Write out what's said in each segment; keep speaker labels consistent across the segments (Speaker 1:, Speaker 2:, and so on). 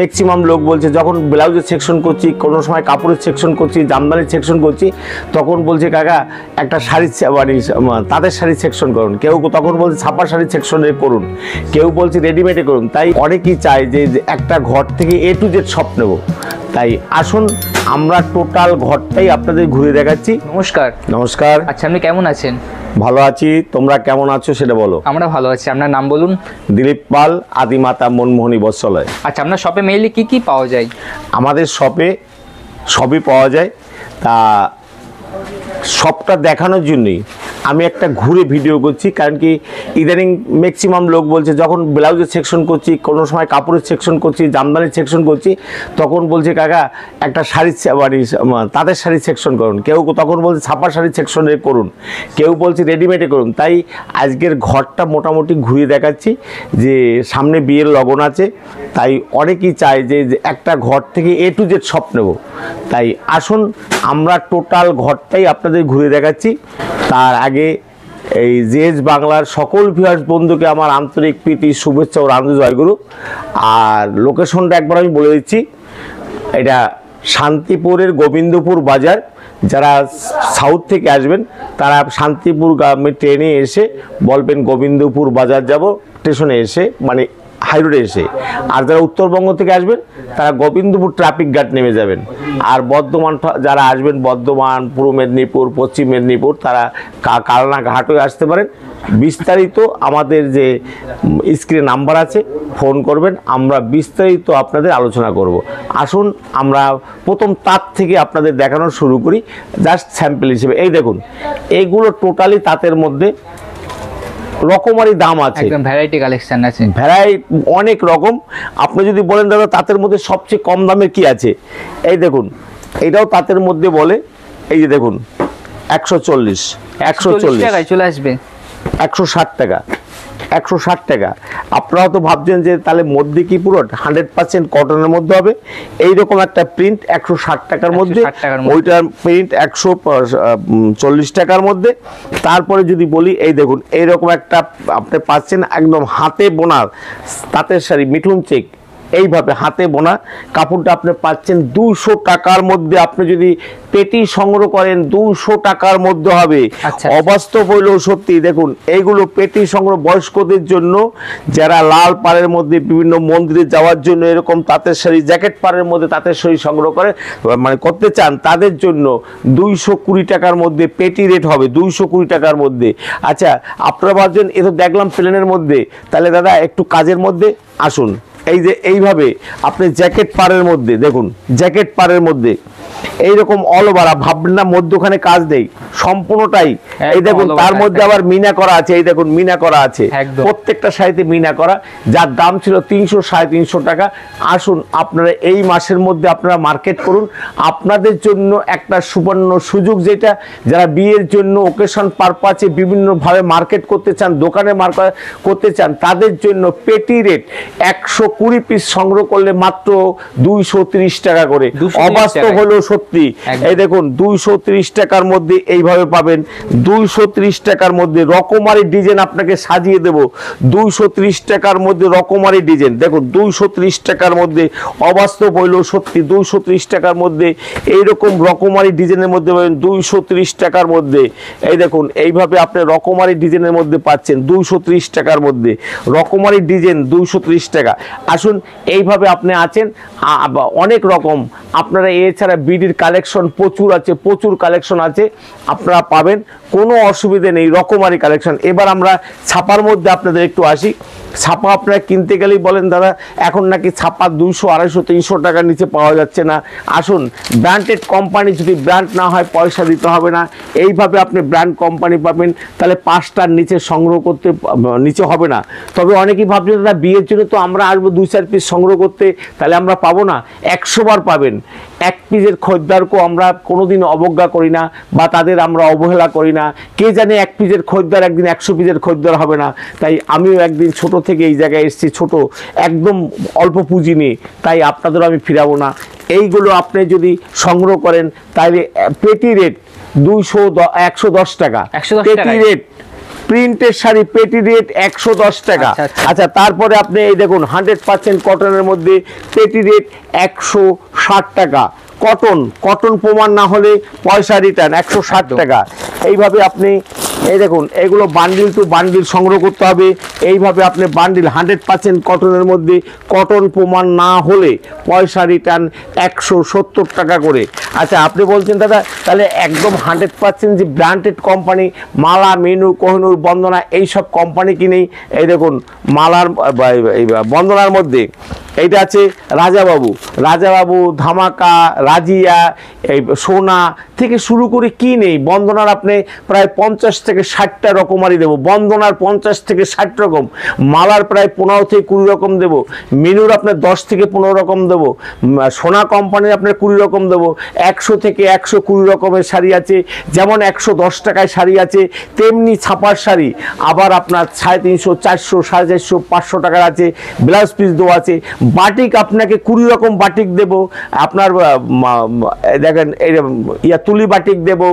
Speaker 1: Maximum লোক বলছে যখন ব্লাউজের সেকশন করছি, কোনো সময় কাপড়ের সেকশন করছি, জামদানির সেকশন করছি, তখন বলছে কাকা একটা শাড়ির তাঁতের শাড়ির সেকশন করুন, কেউ তখন বলছে ছাপা শাড়ির সেকশনে করুন, কেউ বলছে রেডিমেডে করুন। তাই অনেকেই চায় যে একটা ঘর থেকে A to Z সব নেব। তাই আসুন আমরা টোটাল ঘরটাই আপনাদের ঘুরে দেখাচ্ছি।
Speaker 2: নমস্কার।
Speaker 1: নমস্কার।
Speaker 2: আচ্ছা, আপনি কেমন আছেন?
Speaker 1: ভালো আছি, তোমরা কেমন আছো সেটা বলো।
Speaker 2: আমরা ভালো আছি। আপনার নাম বলুন।
Speaker 1: দিলীপ পাল, আদিমাতা মনমোহনী বস্ত্রালয়।
Speaker 2: আচ্ছা, আপনার শপে মেইনলি কি কি পাওয়া যায়?
Speaker 1: আমাদের শপে সবই পাওয়া যায়। তা সবটা দেখানোর জন্যই আমি একটা ঘুরে ভিডিও করছি, কারণ কি ইদানিং ম্যাক্সিমাম লোক বলছে যখন ব্লাউজের সেকশন করছি, কোনো সময় কাপড়ের সেকশন করছি, জামদানির সেকশন করছি, তখন বলছে কাকা একটা শাড়ির তাঁতের শাড়ির সেকশন করুন, কেউ তখন বলছে ছাপা শাড়ির সেকশনে করুন, কেউ বলছে রেডিমেডে করুন। তাই আজকের ঘরটা মোটামুটি ঘুরে দেখাচ্ছি যে সামনে বিয়ের লগন আছে, তাই অনেকেই চায় যে একটা ঘর থেকে A to Z সব নেব। তাই আসুন আমরা টোটাল ঘরটাই আপনাদের ঘুরে দেখাচ্ছি। তার আগে এই জেজ বাংলার সকল ভিউয়ার্স বন্ধুকে আমার আন্তরিক প্রীতি, শুভেচ্ছা ও রামজি জয়গুরু। আর লোকেশনটা একবার আমি বলে দিচ্ছি, এটা শান্তিপুরের গোবিন্দপুর বাজার। যারা সাউথ থেকে আসবেন তারা শান্তিপুর ট্রেনে এসে বলবেন গোবিন্দপুর বাজার যাব, স্টেশনে এসে মানে হাইরোডে এসে। আর যারা উত্তরবঙ্গ থেকে আসবেন তারা গোবিন্দপুর ট্রাফিক গার্ড নেমে যাবেন। আর বর্ধমান যারা আসবেন, বর্ধমান, পূর্ব মেদিনীপুর, পশ্চিম মেদিনীপুর, তারা কালনাঘাট হয়ে আসতে পারেন। বিস্তারিত আমাদের যে স্ক্রিনে নাম্বার আছে, ফোন করবেন, আমরা বিস্তারিত আপনাদের আলোচনা করব। আসুন আমরা প্রথম তাঁত থেকে আপনাদের দেখানো শুরু করি, জাস্ট স্যাম্পল হিসেবে। এই দেখুন, এইগুলো টোটালি তাঁতের মধ্যে রকমারি দাম আছে,
Speaker 2: একদম ভ্যারাইটি কালেকশন আছে,
Speaker 1: অনেক রকম। আপনি যদি বলেন দাদা তাঁতের মধ্যে সবচেয়ে কম দামের কি আছে, এই দেখুন, এটাও তাঁতের মধ্যে বলে। এই যে দেখুন 140
Speaker 2: টাকায় চলে আসবে,
Speaker 1: 160 টাকা, 160 টাকা। আপনারাও তো ভাবছেন যে তাহলে মধ্যে কি পুরো 100% কটনের মধ্যে হবে। এইরকম একটা প্রিন্ট 160 টাকার মধ্যে, ওইটার প্রিন্ট 140 টাকার মধ্যে। তারপরে যদি বলি, এই দেখুন এইরকম একটা আপনি পাচ্ছেন একদম হাতে বোনা তাঁতের শাড়ি, মিঠুন চেক, এইভাবে হাতে বোনা কাপড়টা আপনি পাচ্ছেন 200 টাকার মধ্যে। আপনি যদি পেটি সংগ্রহ করেন 200 টাকার মধ্যে হবে। অবাস্তব হইলেও সত্যি। দেখুন এইগুলো পেটি সংগ্রহ বয়স্কদের জন্য, যারা লাল পাড়ের মধ্যে বিভিন্ন মন্দিরে যাওয়ার জন্য এরকম তাঁতের শাড়ি, জ্যাকেট পাড়ের মধ্যে তাঁতের শাড়ি সংগ্রহ করে মানে করতে চান, তাদের জন্য 220 টাকার মধ্যে পেটি রেট হবে, 220 টাকার মধ্যে। আচ্ছা, আপনারা ভাবছেন এ তো দেখলাম প্লেনের মধ্যে, তাহলে দাদা একটু কাজের মধ্যে আসুন। এই যে এইভাবে আপনি জ্যাকেট পাড়ের মধ্যে দেখুন, জ্যাকেট পাড়ের মধ্যে এইরকম অল ওভার, ভাববেন না মধ্যখানে কাজ নেই, সম্পূর্ণটাই। এই দেখুন তার মধ্যে আবার মিনা করা আছে, এই দেখুন মিনা করা আছে, প্রত্যেকটা শাড়িতে মিনা করা, যার দাম ছিল 300 350 টাকা। আসুন আপনারা এই মাসের মধ্যে আপনারা মার্কেট করুন, আপনাদের জন্য একটা সুবর্ণ সুযোগ, যেটা যারা বিয়ের জন্য ওকেশন পারপাসে বিভিন্নভাবে মার্কেট করতে চান, দোকানে মার্কেট করতে চান, তাদের জন্য পেটি রেট 120 পিস সংগ্রহ করলে মাত্র 230 টাকা করে। অবাস্তব হলেও সত্যি। এই দেখুন 230 টাকার মধ্যে এইভাবে পাবেন, 230 টাকার মধ্যে রকমারি ডিজাইন আপনাকে সাজিয়ে দেব, 230 টাকার মধ্যে রকমারি ডিজাইন। দেখুন 230 টাকার মধ্যে, অবাস্তব হইলেও সত্যি, 230 টাকার মধ্যে এইরকম রকমারি ডিজাইনের মধ্যে পাবেন 230 টাকার মধ্যে। এই দেখুন এইভাবে আপনি রকমারি ডিজাইনের মধ্যে পাচ্ছেন 230 টাকার মধ্যে, রকমারি ডিজাইন 230 টাকা। আসুন এইভাবে আপনি আছেন অনেক রকম। আপনারা এছাড়া বিডির কালেকশন প্রচুর আছে, প্রচুর কালেকশন আছে, আপনারা পাবেন, কোনো অসুবিধে নেই, রকমারি কালেকশন। এবার আমরা ছাপার মধ্যে আপনাদের একটু আসি। ছাপা আপনারা কিনতে গেলেই বলেন দাদা এখন নাকি ছাপা 200 250 300 টাকার নিচে পাওয়া যাচ্ছে না। আসুন ব্র্যান্ডেড কোম্পানি, যদি ব্র্যান্ড না হয় পয়সা দিতে হবে না, এইভাবে আপনি ব্র্যান্ড কোম্পানি পাবেন, তাহলে 5টার নিচে সংগ্রহ করতে নিচে হবে না। তবে অনেকেই ভাবছেন দাদা বিয়ের জন্য তো আমরা আসবো 2-4 পিস সংগ্রহ করতে, তাহলে আমরা পাবো না। 100 বার পাবেন। এক পিসের খরিদ্দারকেও আমরা কোনোদিন অবজ্ঞা করি না বা তাদের আমরা অবহেলা করি না। কে জানে এক পিসের খরিদ্দার একদিন 100 পিসের খরিদ্দার হবে না। তাই আমিও একদিন ছোট থেকে এই জায়গায় এসেছি, ছোট একদম অল্প পুঁজি নিয়ে, তাই আপনাদেরও আমি ফিরাবো না। এইগুলো আপনি যদি সংগ্রহ করেন তাহলে পেটি রেট 110 টাকা, পেটি রেট প্রিন্টের শাড়ি পেটি রেট 110 টাকা। আচ্ছা তারপরে আপনি এই দেখুন 100% কটনের মধ্যে পেটি রেট 160 টাকা। কটন প্রমাণ না হলে পয়সা রিটার্ন 160 টাকা। এইভাবে আপনি এই দেখুন এগুলো বান্ডিল টু বান্ডিল সংগ্রহ করতে হবে। এইভাবে আপনি বান্ডিল 100% কটনের মধ্যে কটন প্রমাণ না হলে পয়সা রিটার্ন 170 টাকা করে। আচ্ছা আপনি বলছেন দাদা তাহলে একদম 100% যে ব্র্যান্ডেড কোম্পানি মালা, মেনু, কোহিনূর, বন্দনা এইসব কোম্পানি কিনেই এই দেখুন মালার বন্দনার মধ্যে এইটা আছে রাজাবাবু, ধামাকা, রাজিয়া, এই সোনা থেকে শুরু করে কি নেই, বন্দনার আপনি প্রায় 50 থেকে 60টা রকমারি দেবো। বন্দনার 50 থেকে 60 রকম, মালার প্রায় 15 থেকে 20 রকম দেবো, মেনুর আপনার 10 থেকে 15 রকম দেবো, সোনা কোম্পানির আপনার 20 রকম দেবো। 100 থেকে 120 রকমের শাড়ি আছে, যেমন 110 টাকায় শাড়ি আছে তেমনি ছাপার শাড়ি আবার আপনার 350, 400, 450, 500 টাকার আছে। ব্লাউজ পিস দেওয়া আছে। বাটিক আপনাকে 20 রকম বাটিক দেবো। আপনার দেখেন এই তুলি বাটিক দেবো,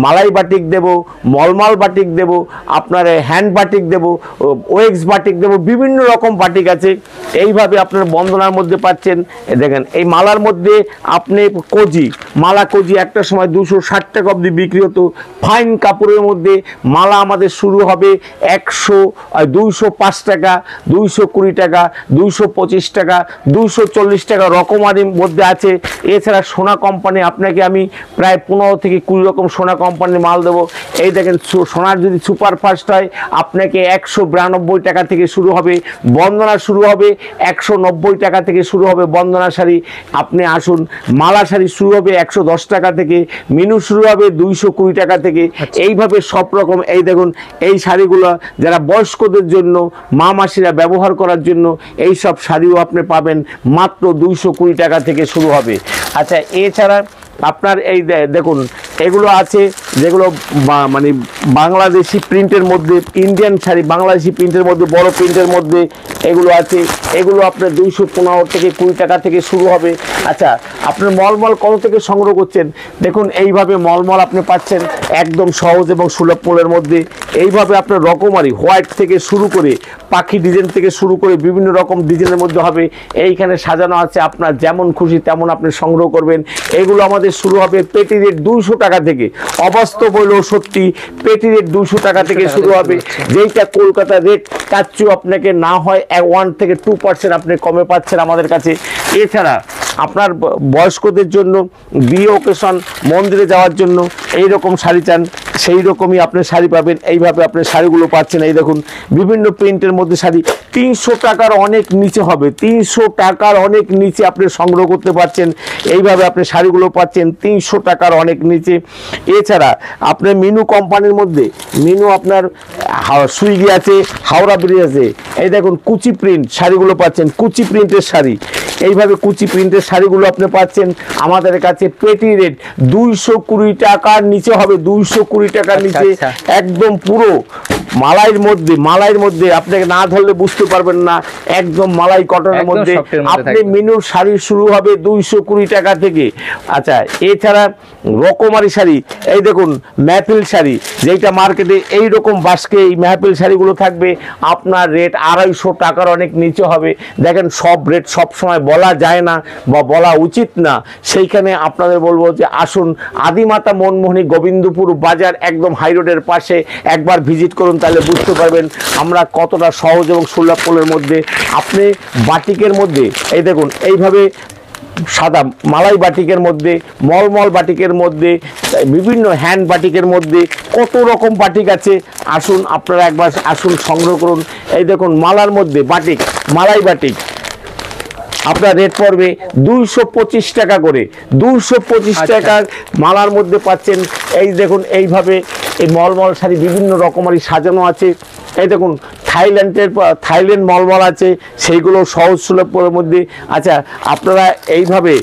Speaker 1: মালাই বাটিক দেবো, মলমাল বাটিক দেবো, আপনার হ্যান্ড বাটিক দেবো, ওয়েক্স বাটিক দেবো, বিভিন্ন রকম বাটিক আছে। এইভাবে আপনার বন্দনার মধ্যে পাচ্ছেন। দেখেন এই মালার মধ্যে আপনি মালা কোজি একটা সময় 260 টাকা অবধি বিক্রি হতো। ফাইন কাপড়ের মধ্যে মালা আমাদের শুরু হবে 205 টাকা, 220 টাকা, 225 টাকা, 240 টাকা রকমারির মধ্যে আছে। এছাড়া সোনা কোম্পানি আপনাকে আমি প্রায় 15 থেকে 20 রকম সোনা কোম্পানির মাল দেবো। এই দেখেন সোনার যদি সুপার ফাস্ট হয় আপনাকে 192 টাকা থেকে শুরু হবে। বন্দনা শুরু হবে 190 টাকা থেকে শুরু হবে বন্দনা শাড়ি। আপনি আসুন, মালা শাড়ি শুরু হবে 110 টাকা থেকে, মেনু শুরু হবে 220 টাকা থেকে। এইভাবে সব রকম এই দেখুন এই শাড়িগুলো যারা বয়স্কদের জন্য, মা মাসিরা ব্যবহার করার জন্য এই সব শাড়িও আপনি পাবেন মাত্র 220 টাকা থেকে শুরু হবে। আচ্ছা এছাড়া আপনার এই দেখুন এগুলো আছে যেগুলো মানে বাংলাদেশি প্রিন্টের মধ্যে, ইন্ডিয়ান শাড়ি বাংলাদেশি প্রিন্টের মধ্যে, বড় প্রিন্টের মধ্যে এগুলো আছে। এগুলো আপনার 215 থেকে 20 টাকা থেকে শুরু হবে। আচ্ছা আপনার মলমল কত থেকে সংগ্রহ করছেন দেখুন, এইভাবে মলমল আপনি পাচ্ছেন একদম সহজ এবং সুলভ মূল্যের মধ্যে। এইভাবে আপনার রকমারি হোয়াইট থেকে শুরু করে পাখি ডিজাইন থেকে শুরু করে বিভিন্ন রকম ডিজাইনের মধ্যে হবে। এইখানে সাজানো আছে, আপনার যেমন খুশি তেমন আপনি সংগ্রহ করবেন। এগুলো আমাদের শুরু হবে পেটি রেট 200 টাকা থেকে। অবাস্তব হলেও সত্যি, পেটি রেট 200 টাকা থেকে শুরু হবে। যেইটা কলকাতা রেট তার চেয়েও আপনাকে না হয় 1 থেকে 2% আপনি কমে পাচ্ছেন আমাদের কাছে। এছাড়া আপনার বয়স্কদের জন্য বিয়ে অকেশন, মন্দিরে যাওয়ার জন্য এই রকম শাড়ি চান সেই রকমই আপনি শাড়ি পাবেন। এইভাবে আপনি শাড়িগুলো পাচ্ছেন। এই দেখুন বিভিন্ন প্রিন্টের মধ্যে শাড়ি 300 টাকার অনেক নিচে হবে, 300 টাকার অনেক নিচে আপনি সংগ্রহ করতে পারছেন। এইভাবে আপনি শাড়িগুলো পাচ্ছেন 300 টাকার অনেক নিচে। এছাড়া আপনার মিনু কোম্পানির মধ্যে মিনু আপনার সুইগি আছে, হাওড়া ব্রিজ আছে। এই দেখুন কুচি প্রিন্ট শাড়িগুলো পাচ্ছেন, কুচি প্রিন্টের শাড়ি। এইভাবে কুচি প্রিন্টের শাড়িগুলো আপনি পাচ্ছেন আমাদের কাছে পেটি রেট 220 টাকার নিচে হবে, 220 টাকার নিচে। একদম পুরো মালাইয়ের মধ্যে আপনাকে না ধরলে বুঝতে পারবেন না, একদম মালাই কটনের মধ্যে আপনি মিনুর শাড়ি শুরু হবে 220 টাকা থেকে। আচ্ছা এছাড়া রকমারি শাড়ি, এই দেখুন মেহফিল শাড়ি, যেটা মার্কেটে এইরকম বাস্কে এই মেহফিল শাড়িগুলো থাকবে আপনার রেট 250 টাকার অনেক নিচে হবে। দেখেন সব রেট সব সময় বলা যায় না বা বলা উচিত না, সেইখানে আপনাদের বলবো যে আসুন আদিমাতা মনমোহনী গোবিন্দপুর বাজার একদম হাই রোডের পাশে একবার ভিজিট করুন, তাহলে বুঝতে পারবেন আমরা কতটা সহজ এবং সুলভ মূল্যের মধ্যে। আপনি বাটিকের মধ্যে এই দেখুন এইভাবে সাদা মালাই বাটিকের মধ্যে, মলমল বাটিকের মধ্যে, বিভিন্ন হ্যান্ড বাটিকের মধ্যে কত রকম বাটিক আছে। আসুন আপনারা একবার আসুন সংগ্রহ করুন। এই দেখুন মালার মধ্যে বাটিক, মালাই বাটিক আপনার রেট পড়বে 225 টাকা করে, 225 টাকার মালার মধ্যে পাচ্ছেন। এই দেখুন এইভাবে এই মলমল শাড়ি বিভিন্ন রকমারি সাজানো আছে। এই দেখুন থাইল্যান্ড মলমল আছে, সেইগুলো সহজ সুলভের মধ্যে। আচ্ছা আপনারা এইভাবে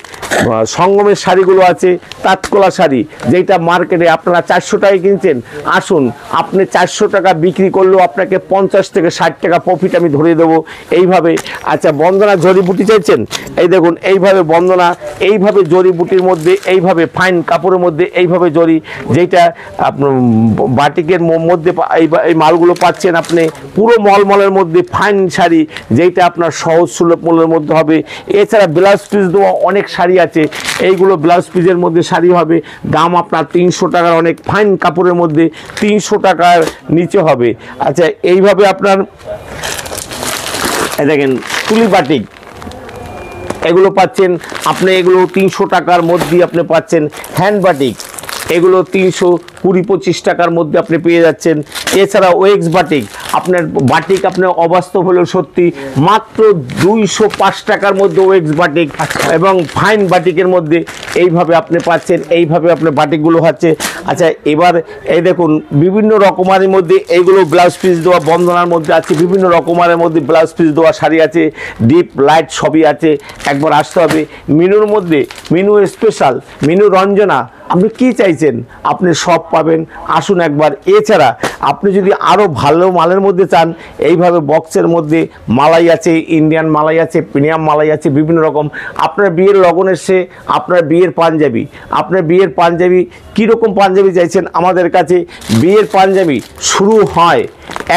Speaker 1: সঙ্গমের শাড়িগুলো আছে, তাঁতকলা শাড়ি, যেটা মার্কেটে আপনারা 400 টাকায় কিনছেন, আসুন আপনি 400 টাকা বিক্রি করলেও আপনাকে 50 থেকে 60 টাকা প্রফিট আমি ধরে দেবো এইভাবে। আচ্ছা, বন্দনা জড়িবুটি চাইছেন, এই দেখুন এইভাবে বন্দনা, এইভাবে জড়িবুটির মধ্যে, এইভাবে ফাইন কাপড়ের মধ্যে এইভাবে জড়ি, যেটা আপনার বাটিকের মধ্যে এই মালগুলো পাচ্ছেন আপনি পুরো মলমলের মধ্যে ফাইন শাড়ি, যেটা আপনার সহজ সুলভ মূল্যের মধ্যে হবে। এছাড়া ব্লাউজ পিস দেওয়া অনেক শাড়ি আছে, এইগুলো ব্লাউজ পিসের মধ্যে শাড়ি হবে, দাম আপনার 300 টাকার, অনেক ফাইন কাপড়ের মধ্যে 300 টাকার নিচে হবে। আচ্ছা, এইভাবে আপনার দেখেন তুলি বাটিক, এগুলো পাচ্ছেন আপনি, এগুলো 300 টাকার মধ্যে আপনি পাচ্ছেন। হ্যান্ড বাটিক, এগুলো 320-25 টাকার মধ্যে আপনি পেয়ে যাচ্ছেন। এছাড়া ওয়েক্স বাটিক, আপনার বাটিক আপনার অবাস্তব হলেও সত্যি, মাত্র 205 টাকার মধ্যে ওয়েক্স বাটিক, এবং ফাইন বাটিকের মধ্যে এইভাবে আপনি পাচ্ছেন। এইভাবে আপনার বাটিকগুলো হচ্ছে। আচ্ছা, এবার এই দেখুন বিভিন্ন রকমারের মধ্যে এইগুলো ব্লাউজ পিস দেওয়া বন্দনার মধ্যে আছে, বিভিন্ন রকমারের মধ্যে ব্লাউজ পিস দেওয়া শাড়ি আছে, ডিপ লাইট সবই আছে। একবার আসতে হবে। মিনুর মধ্যে মিনু স্পেশাল, মিনু রঞ্জনা, আপনি কি চাইছেন আপনি সব পাবেন, আসুন একবার। এছাড়া আপনি যদি আরও ভালো মালের মধ্যে চান, এইভাবে বক্সের মধ্যে মালাই আছে, ইন্ডিয়ান মালাই আছে, প্রিমিয়াম মালাই আছে, বিভিন্ন রকম। আপনার বিয়ের লগন এসে, আপনার বিয়ের পাঞ্জাবি, আপনার বিয়ের পাঞ্জাবি কীরকম পাঞ্জাবি চাইছেন আমাদের কাছে, বিয়ের পাঞ্জাবি শুরু হয়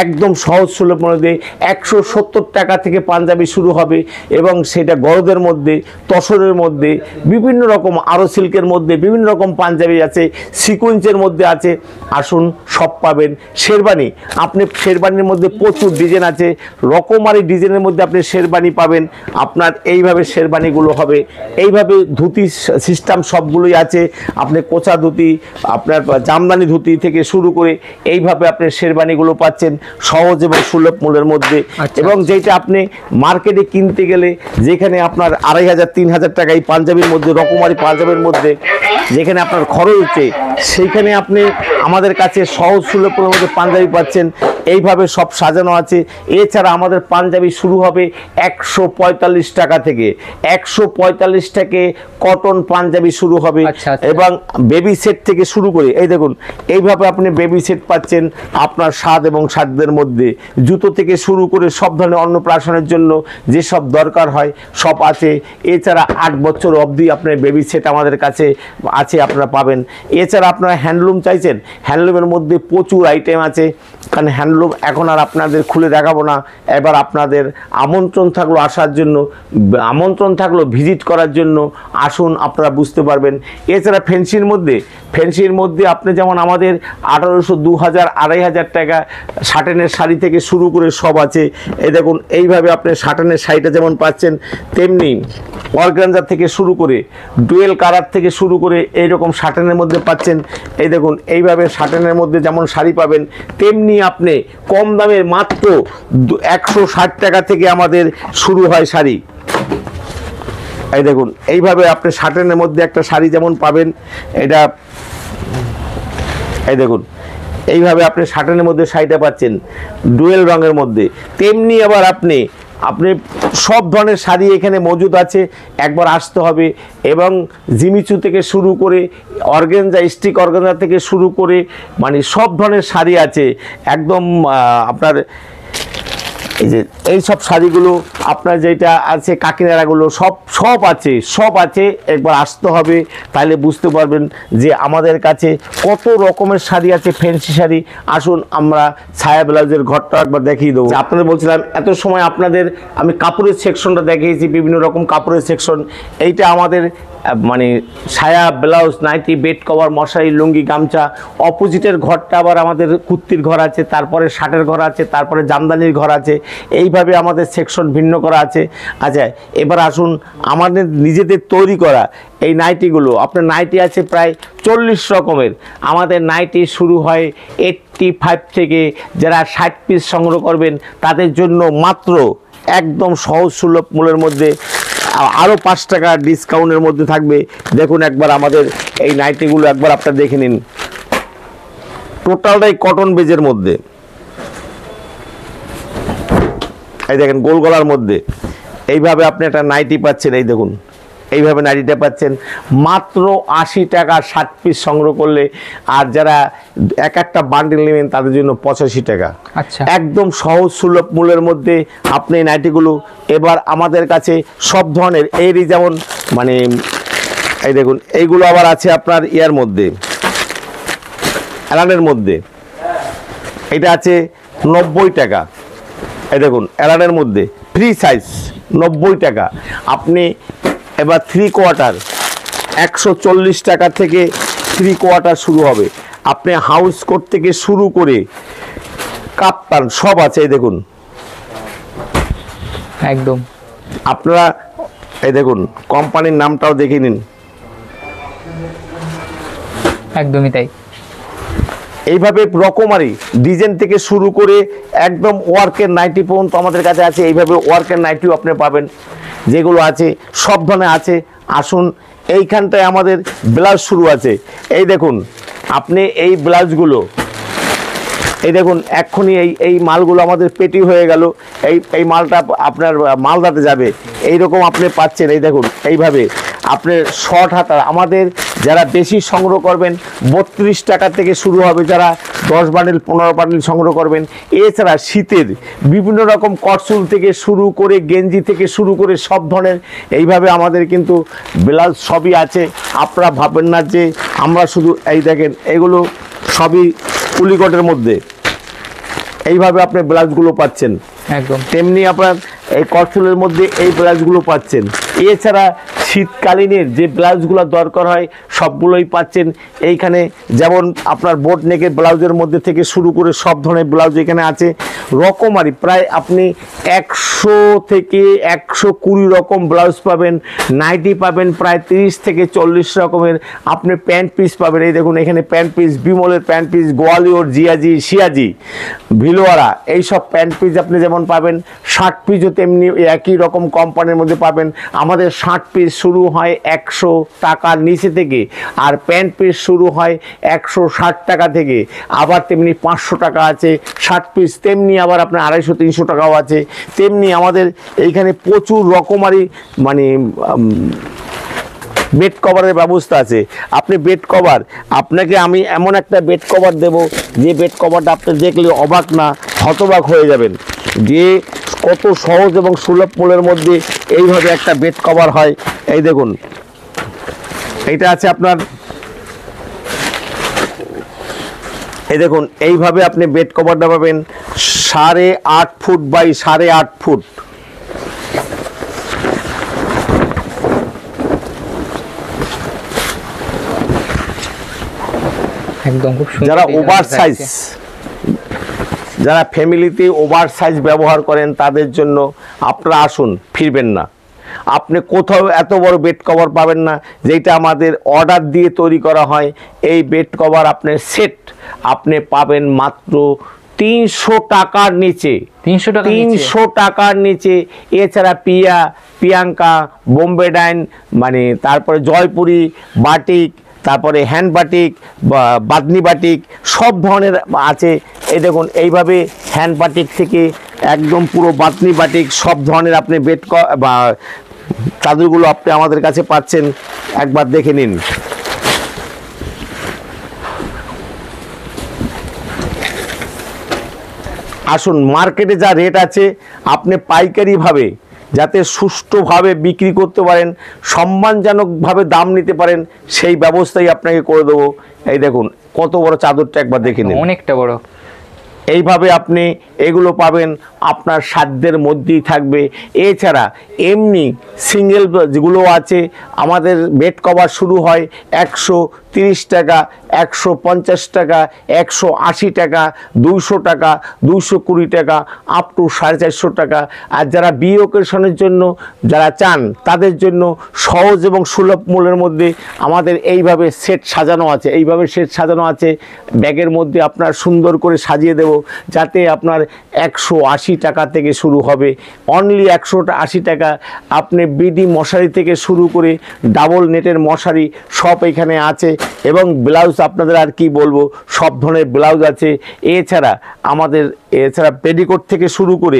Speaker 1: একদম সহজ সুলভ মূল্যে 170 টাকা থেকে পাঞ্জাবি শুরু হবে, এবং সেটা গরদের মধ্যে, তসরের মধ্যে, বিভিন্ন রকম আরও সিল্কের মধ্যে বিভিন্ন রকম পাঞ্জাবি আছে, সিকোয়েন্সের মধ্যে আছে। আসুন সব পাবেন। শেরবানি, আপনি শেরবানির মধ্যে প্রচুর ডিজাইন আছে, রকমারি ডিজাইনের মধ্যে আপনি শেরবানি পাবেন। আপনার এইভাবে শেরবানিগুলো হবে, এইভাবে ধুতি সিস্টেম সবগুলোই আছে। আপনি কোচা ধুতি, আপনার জামদানি ধুতি থেকে শুরু করে এইভাবে আপনি শেরবানিগুলো পাচ্ছেন সহজ এবং সুলভ মূল্যের মধ্যে। এবং যেটা আপনি মার্কেটে কিনতে গেলে, যেখানে আপনার 2500-3000 টাকা এই পাঞ্জাবির মধ্যে, রকমারি পাঞ্জাবির মধ্যে যেখানে আপনার খরচ হচ্ছে, সেইখানে আপনি আমাদের কাছে সহজ সুলভ মূল্যের মধ্যে পাঞ্জাবি পাচ্ছেন। এইভাবে সব সাজানো আছে। এছাড়া আমাদের পাঞ্জাবি শুরু হবে 145 টাকা থেকে, 145 থেকে কটন পাঞ্জাবি শুরু হবে। এবং বেবি সেট থেকে শুরু করে এই দেখুন এইভাবে আপনি বেবি সেট পাচ্ছেন আপনার স্বাদ এবং সাধ্যের মধ্যে। জুতো থেকে শুরু করে সব ধরনের অন্নপ্রাশনের জন্য যেসব দরকার হয় সব আছে। এছাড়া 8 বছর অবধি আপনার বেবি সেট আমাদের কাছে আছে, আপনারা পাবেন। এছাড়া আপনারা হ্যান্ডলুম চাইছেন, হ্যান্ডলুমের মধ্যে প্রচুর আইটেম আছে, কারণ হ্যান্ডলুম এখন আর আপনাদের খুলে দেখাবো না। এবার আপনাদের আমন্ত্রণ থাকলো আসার জন্য, আমন্ত্রণ থাকলো ভিজিট করার জন্য, আসুন আপনারা বুঝতে পারবেন। এছাড়া ফ্যান্সির মধ্যে আপনি যেমন আমাদের 1800, 2000, 2500 টাকা সাটেনের শাড়ি থেকে শুরু করে সব আছে। এই দেখুন এইভাবে আপনি সাটেনের শাড়িটা যেমন পাচ্ছেন, তেমনি অর্গানজা থেকে শুরু করে ডুয়েল কালার থেকে শুরু করে এইরকম সাটেনের মধ্যে পাচ্ছেন। এই দেখুন এইভাবে সাটেনের মধ্যে যেমন শাড়ি পাবেন, তেমনি আপনি কম দামের মাত্র 160 টাকা থেকে আমাদের শুরু হয় শাড়ি। এই দেখুন এইভাবে আপনি সাটেনের মধ্যে একটা শাড়ি যেমন পাবেন, এটা এই দেখুন এইভাবে আপনি সাটেনের মধ্যে শাড়িটা পাচ্ছেন ডুয়েল রঙের মধ্যে। তেমনি আবার আপনি সব ধরনের শাড়ি এখানে মজুদ আছে, একবার আসতে হবে। এবং জিমিচু থেকে শুরু করে অর্গানজা, স্টিক অর্গানজা থেকে শুরু করে মানে সব ধরনের শাড়ি আছে একদম। আপনার এই যে এই সব শাড়িগুলো আপনার যেটা আছে কাকিনাড়াগুলো সব আছে। একবার আসতে হবে, তাহলে বুঝতে পারবেন যে আমাদের কাছে কত রকমের শাড়ি আছে, ফ্যান্সি শাড়ি। আসুন আমরা ছায়া ব্লাউজের ঘরটা একবার দেখিয়ে দেবো। আপনাদের বলছিলাম এত সময় আপনাদের আমি কাপড়ের সেকশনটা দেখিয়েছি, বিভিন্ন রকম কাপড়ের সেকশন। এইটা আমাদের মানে ছায়া ব্লাউজ, নাইটি, বেড কভার, মশারি, লুঙ্গি, গামছা। অপোজিটের ঘরটা আবার আমাদের কুর্তির ঘর আছে, তারপরে শার্টের ঘর আছে, তারপরে জামদানির ঘর আছে। এইভাবে আমাদের সেকশন ভিন্ন করা আছে। আচ্ছা, এবার আসুন আমাদের নিজেদের তৈরি করা এই নাইটিগুলো। আপনার নাইটি আছে প্রায় 40 রকমের। আমাদের নাইটি শুরু হয় 85 থেকে। যারা 60 পিস সংগ্রহ করবেন তাদের জন্য মাত্র একদম সহজ সুলভ মূল্যের মধ্যে আরও 5 টাকা ডিসকাউন্টের মধ্যে থাকবে। দেখুন একবার আমাদের এই নাইটিগুলো একবার আপনারা দেখে নিন, টোটালটাই কটন বেজের মধ্যে। এই দেখেন গোল গলার মধ্যে এইভাবে আপনি একটা নাইটি পাচ্ছেন। এই দেখুন এইভাবে নাইটিটা পাচ্ছেন মাত্র 80 টাকা 60 পিস সংগ্রহ করলে। আর যারা এক একটা বান্ডিল নেবেন তাদের জন্য 85 টাকা।
Speaker 2: আচ্ছা,
Speaker 1: একদম সহজ সুলভ মূল্যের মধ্যে আপনি এই নাইটিগুলো এবার আমাদের কাছে সব ধরনের এরই যেমন মানে এই দেখুন এইগুলো আবার আছে আপনার ইয়ার মধ্যে, অ্যালানের মধ্যে। এটা আছে 90 টাকা। এই দেখুন অ্যালানের মধ্যে ফ্রি সাইজ 90 টাকা। আপনি এবার 3/4 140 টাকা থেকে 3/4 শুরু হবে। আপনি হাউস কোট থেকে শুরু করে কাপ্তান সব আছে। এই দেখুন
Speaker 2: একদম
Speaker 1: আপনারা এই দেখুন কোম্পানির নামটাও দেখে নিন।
Speaker 2: একদমই তাই।
Speaker 1: এইভাবে রকমারি ডিজাইন থেকে শুরু করে একদম ওয়ার্কের নাইটি পর্যন্ত আমাদের কাছে আছে। এইভাবে ওয়ার্কের নাইটিও আপনি পাবেন, যেগুলো আছে সব ধরনের আছে। আসুন এইখানটায় আমাদের ব্লাউজ শুরু আছে। এই দেখুন আপনি এই ব্লাউজগুলো এই দেখুন এক্ষুনি এই মালগুলো আমাদের পেটি হয়ে গেল। এই মালটা আপনার মালদাতে যাবে, এইরকম আপনি পাচ্ছেন। এই দেখুন এইভাবে আপনার শর্ট হাতা আমাদের যারা বেশি সংগ্রহ করবেন 32 টাকা থেকে শুরু হবে, যারা 10 বান্ডিল 15 বান্ডিল সংগ্রহ করবেন। এছাড়া শীতের বিভিন্ন রকম কটসুল থেকে শুরু করে গেঞ্জি থেকে শুরু করে সব ধরনের এইভাবে আমাদের কিন্তু ব্লাউজ সবই আছে। আপনারা ভাববেন না যে আমরা শুধু এই দেখেন এগুলো সবই কুলিকটের মধ্যে এইভাবে আপনি ব্লাউজগুলো পাচ্ছেন।
Speaker 2: একদম
Speaker 1: তেমনি আপনার এই কটসুলের মধ্যে এই ব্লাউজগুলো পাচ্ছেন। এছাড়া শীতকালীনের যে ব্লাউজগুলো দরকার হয় সবগুলোই পাচ্ছেন এইখানে। যেমন আপনার বোট নেকের ব্লাউজের মধ্যে থেকে শুরু করে সব ধরনের ব্লাউজ এখানে আছে। রকমারি প্রায় আপনি 100 থেকে 120 রকম ব্লাউজ পাবেন, নাইটি পাবেন প্রায় 30 থেকে 40 রকমের। আপনি প্যান্ট পিস পাবেন। এই দেখুন এখানে প্যান্ট পিস, বিমলের প্যান্ট পিস, গোয়ালিয়র, জিয়াজি, সিয়াজি, ভিলোয়ারা এইসব প্যান্ট পিস আপনি যেমন পাবেন। শার্ট পিসও তেমনি একই রকম কোম্পানির মধ্যে পাবেন। আমাদের শার্ট পিস শুরু হয় 100 টাকার নিচে থেকে, আর প্যান্ট পিস শুরু হয় 160 টাকা থেকে। আবার তেমনি 500 টাকা আছে শার্ট পিস, তেমনি আবার আপনার 250-300 টাকাও আছে। তেমনি আমাদের এইখানে প্রচুর রকমারি মানে বেড কভারের ব্যবস্থা আছে। আপনি বেড কভার, আপনাকে আমি এমন একটা বেড কভার দেব যে বেড কভারটা আপনি দেখলে অবাক না হতবাক হয়ে যাবেন যে কত সহজ এবং সুলভ মূল্যের মধ্যে এইভাবে একটা বেড কভার হয়। এই দেখুন এইটা আছে আপনার, এই দেখুন এইভাবে আপনি বেড কভারটা পাবেন 8.5 ফুট বাই 8.5 ফুট।
Speaker 2: একদম খুব সুন্দর।
Speaker 1: যারা ওভার সাইজ, যারা ফ্যামিলিতে ওভার সাইজ ব্যবহার করেন তাদের জন্য আপনারা আসুন, ফিরবেন না। আপনি কোথাও এত বড় বেড কভার পাবেন না, যেটা আমাদের অর্ডার দিয়ে তৈরি করা হয়। এই বেড কভার আপনার সেট আপনি পাবেন মাত্র 300 টাকার নিচে। 300 টাকার নিচে। এছাড়া প্রিয়াঙ্কা, বোম্বে ডাইন, মানে তারপরে জয়পুরি বাটিক, তারপরে হ্যান্ড বাটিক, বাদনি বাটিক সব ধরনের আছে। এই দেখুন এইভাবে হ্যান্ড বাটিক থেকে একদম পুরো বাদনি বাটিক সব ধরনের আপনি বেড বা চাদরগুলো আপনি আমাদের কাছে পাচ্ছেন। একবার দেখে নিন। আসুন, মার্কেটে যা রেট আছে আপনি পাইকারিভাবে যাতে সুষ্ঠুভাবে বিক্রি করতে পারেন, সম্মানজনকভাবে দাম নিতে পারেন, সেই ব্যবস্থাই আপনাকে করে দেবো। এই দেখুন কত বড় চাদরটা একবার দেখে নিন,
Speaker 2: অনেকটা বড়।
Speaker 1: এইভাবে আপনি এগুলো পাবেন, আপনার সাধ্যের মধ্যেই থাকবে। এছাড়া এমনি সিঙ্গেল যেগুলো আছে আমাদের বেড কভার শুরু হয় 130 টাকা, 150 টাকা, 180 টাকা, 200 টাকা, 220 টাকা, আপ টু 450 টাকা। আর যারা বিয়ে অকেশনের জন্য যারা চান তাদের জন্য সহজ এবং সুলভ মূল্যের মধ্যে আমাদের এইভাবে সেট সাজানো আছে। এইভাবে সেট সাজানো আছে, ব্যাগের মধ্যে আপনার সুন্দর করে সাজিয়ে দেব, যাতে আপনার 180 টাকা থেকে শুরু হবে। অনলি 180 টাকা। আপনি বিডি মশারি থেকে শুরু করে ডাবল নেটের মশারি সব এখানে আছে। এবং ব্লাউজ আপনাদের আর কি বলবো, সব ধরনের ব্লাউজ আছে। এছাড়া পেটিকোট থেকে শুরু করে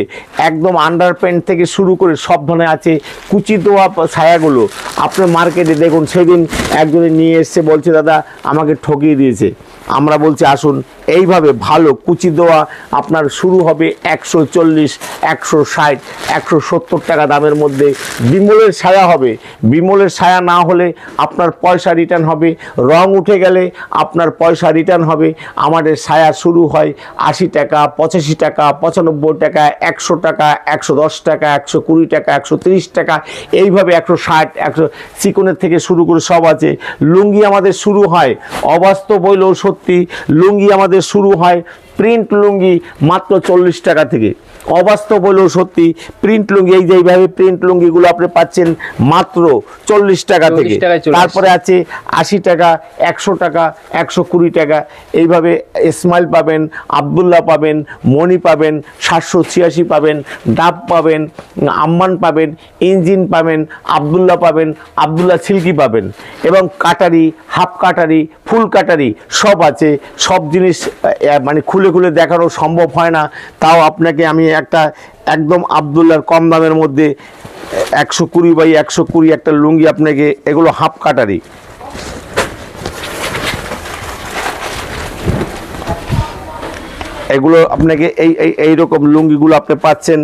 Speaker 1: একদম আন্ডার প্যান্ট থেকে শুরু করে সব ধরনের আছে। কুচি দেওয়া ছায়াগুলো আপনি মার্কেটে দেখুন, সেদিন একজনে নিয়ে এসছে, বলছে দাদা আমাকে ঠকিয়ে দিয়েছে। আমরা বলছি আসুন, এইভাবে ভালো কুচি দেওয়া আপনার শুরু হবে 140, 160, 170 টাকা দামের মধ্যে। বিমলের ছায়া হবে, বিমলের ছায়া না হলে আপনার পয়সা রিটার্ন হবে, রং উঠে গেলে আপনার পয়সা রিটার্ন হবে। আমাদের ছায়া শুরু হয় 80 টাকা, 85 টাকা, 95 টাকা, 100 টাকা, 110 টাকা, 120 টাকা, 130 টাকা, এইভাবে 160, 100 চিকনের থেকে শুরু করে সব আছে। লুঙ্গি আমাদের শুরু হয়, অবাস্তব হইলেও সত্যি, লুঙ্গি আমাদের শুরু হয় প্রিন্ট লুঙ্গি মাত্র 40 টাকা থেকে। অবাস্তব হলেও সত্যি, প্রিন্ট লুঙ্গি, এই যে এইভাবে প্রিন্ট লুঙ্গিগুলো আপনি পাচ্ছেন মাত্র 40 টাকা থেকে। তারপরে আছে 80 টাকা, 100 টাকা, 120 টাকা, এইভাবে স্মাইল পাবেন, আব্দুল্লাহ পাবেন, মণি পাবেন, 786 পাবেন, ডাব পাবেন, আম্মান পাবেন, ইঞ্জিন পাবেন, আব্দুল্লাহ পাবেন, আব্দুল্লাহ সিল্কি পাবেন, এবং কাটারি, হাফ কাটারি, ফুল কাটারি সব আছে। সব জিনিস মানে খুলে খুলে দেখানো সম্ভব হয় না, তাও আপনাকে আমি একটা একদম আব্দুল্লাহর কম দামের মধ্যে 120 বাই 120 একটা লুঙ্গি আপনাকে, এগুলো হাফ কাটারি। এগুলো আপনাকে এইরকম লুঙ্গিগুলো আপনি পাচ্ছেন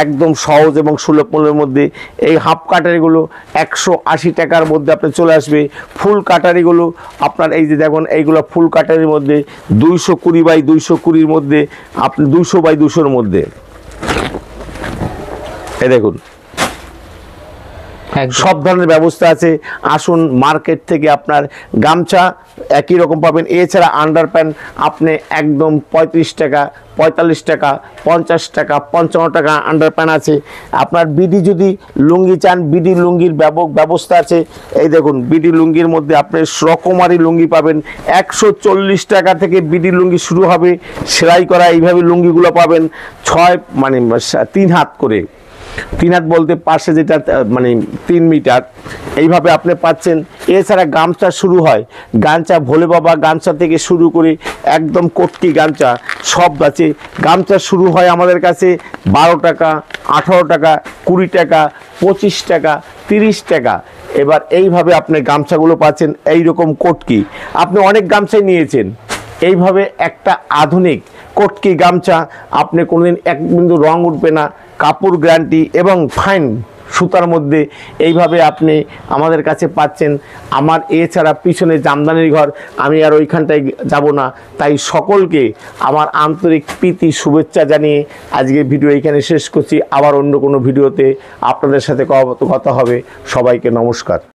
Speaker 1: একদম সহজ এবং সুলভ মূল্যের মধ্যে। এই হাফ কাটারিগুলো 180 টাকার মধ্যে আপনি চলে আসবে। ফুল কাটারিগুলো আপনার এই যে দেখুন, এইগুলো ফুল কাটারির মধ্যে 220 বাই 220-র মধ্যে, আপনি 200 বাই 200-র মধ্যে। এই দেখুন, সব ধরনের ব্যবস্থা আছে। আসুন, মার্কেট থেকে আপনার গামছা একই রকম পাবেন। এছাড়া আন্ডার প্যান্ট আপনি একদম 35 টাকা, 45 টাকা, 50 টাকা, 55 টাকা আন্ডার প্যান্ট আছে। আপনার বিডি যদি লুঙ্গি চান, বিডি লুঙ্গির ব্যবস্থা আছে। এই দেখুন, বিডি লুঙ্গির মধ্যে আপনি রকমারি লুঙ্গি পাবেন। 140 টাকা থেকে বিডি লুঙ্গি শুরু হবে, সেলাই করা এইভাবে লুঙ্গিগুলো পাবেন। 3 হাত করে, 3 হাত বলতে পাশে যেটা মানে 3 মিটার, এইভাবে আপনি পাচ্ছেন। এছাড়া গামছা শুরু হয়, গামছা ভোলে বাবা গামছা থেকে শুরু করে একদম কটকি গামছা সব আছে। গামছা শুরু হয় আমাদের কাছে 12 টাকা, 18 টাকা, 20 টাকা, 25 টাকা, 30 টাকা। এবার এইভাবে আপনি গামছাগুলো পাচ্ছেন। এইরকম কটকি আপনি অনেক গামছাই নিয়েছেন, এইভাবে একটা আধুনিক কটকি গামছা আপনি কোনোদিন এক বিন্দু রং উঠবে না, কাপড় গ্যারান্টি এবং ফাইন সুতার মধ্যে এইভাবে আপনি আমাদের কাছে পাচ্ছেন। আমার এছাড়া পিছনে জামদানির ঘর, আমি আর ওইখানটায় যাব না। তাই সকলকে আমার আন্তরিক প্রীতি শুভেচ্ছা জানিয়ে আজকে ভিডিও এইখানে শেষ করছি। আবার অন্য কোনো ভিডিওতে আপনাদের সাথে কথা হবে। সবাইকে নমস্কার।